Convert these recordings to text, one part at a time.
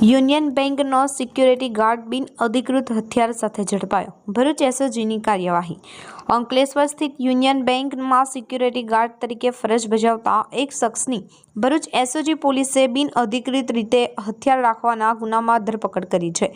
Union બેંકનો security guard બિન અધિકૃત હથિયાર સાથે ઝડપાયો. ભરૂચ એસઓજીની કાર્યવાહી. અંકલેશ્વર સ્થિત યુનિયન બેંકમાં સિક્યુરિટી ગાર્ડ તરીકે ફરજ બજાવતા એક શખ્સની ભરૂચ એસઓજી પોલીસે બિન અધિકૃત રીતે હથિયાર રાખવાના ગુનામાં ધરપકડ કરી છે.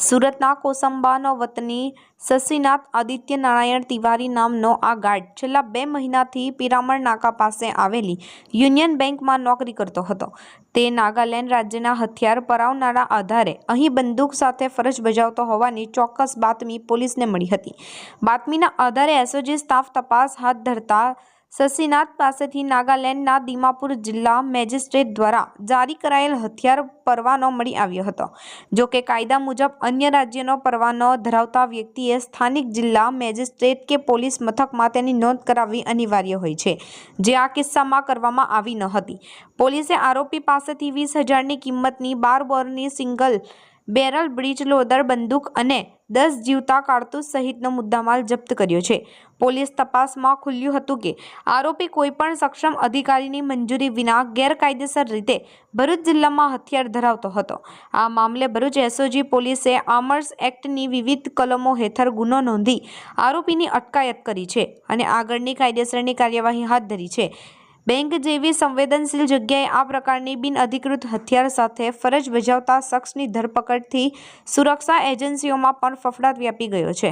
સુરતના કોસંબાનો વતની શશીનાથ આદિત્ય નારાયણ તિવારી નામનો આ ગાર્ડ છેલ્લા 2 મહિનાથી પિરામણ નાકા પાસે આવેલી યુનિયન બેંકમાં નોકરી કરતો હતો. તે નાગાલેન્ડ રાજ્યના હથિયાર પરાવનારા આધારે અહીં બંદૂક સાથે ફરજ બજાવતો હોવાની ચોક્કસ બાતમી પોલીસને મળી હતી. બાતમીના આધારે એસઓજી સ્ટાફ તપાસ હાથ ધરતા શશીનાથ પાસેથી નાગાલેન્ડના દીમાપુર જિલ્લા મેજિસ્ટ્રેટ દ્વારા જારી કરાયેલ હથિયાર પરવાનો મળી આવ્યો હતો. જો કે કાયદા મુજબ અન્ય રાજ્યનો પરવાનો ધરાવતા વ્યક્તિએ સ્થાનિક જિલ્લા મેજિસ્ટ્રેટ કે પોલીસ મથકમાં તેની નોંધ કરાવવી અનિવાર્ય હોય છે, જે આ કિસ્સામાં કરવામાં આવી ન હતી. પોલીસે આરોપી પાસેથી 20,000ની કિંમતની 12 બોરની સિંગલ બેરલ બ્રીચ લોડર બંદૂક અને 10 જીવતા કારતૂસ સહિતનો મુદ્દામાલ જપ્ત કર્યો છે. પોલીસ તપાસમાં ખુલ્યું હતું કે આરોપી કોઈપણ સક્ષમ અધિકારીની મંજૂરી વિના ગેરકાયદેસર રીતે ભરૂચ જિલ્લામાં હથિયાર ધરાવતો હતો. આ મામલે ભરૂચ એસઓજી પોલીસે આર્મ્સ એક્ટની વિવિધ કલમો હેઠળ ગુનો નોંધી આરોપીની અટકાયત કરી છે અને આગળની કાયદેસરની કાર્યવાહી હાથ ધરી છે. બેંક જેવી સંવેદનશીલ જગ્યાએ આ પ્રકારની બિનઅધિકૃત હથિયાર સાથે ફરજ બજાવતા શખ્સની ધરપકડથી સુરક્ષા એજન્સીઓમાં પણ ફફડાટ વ્યાપી ગયો છે.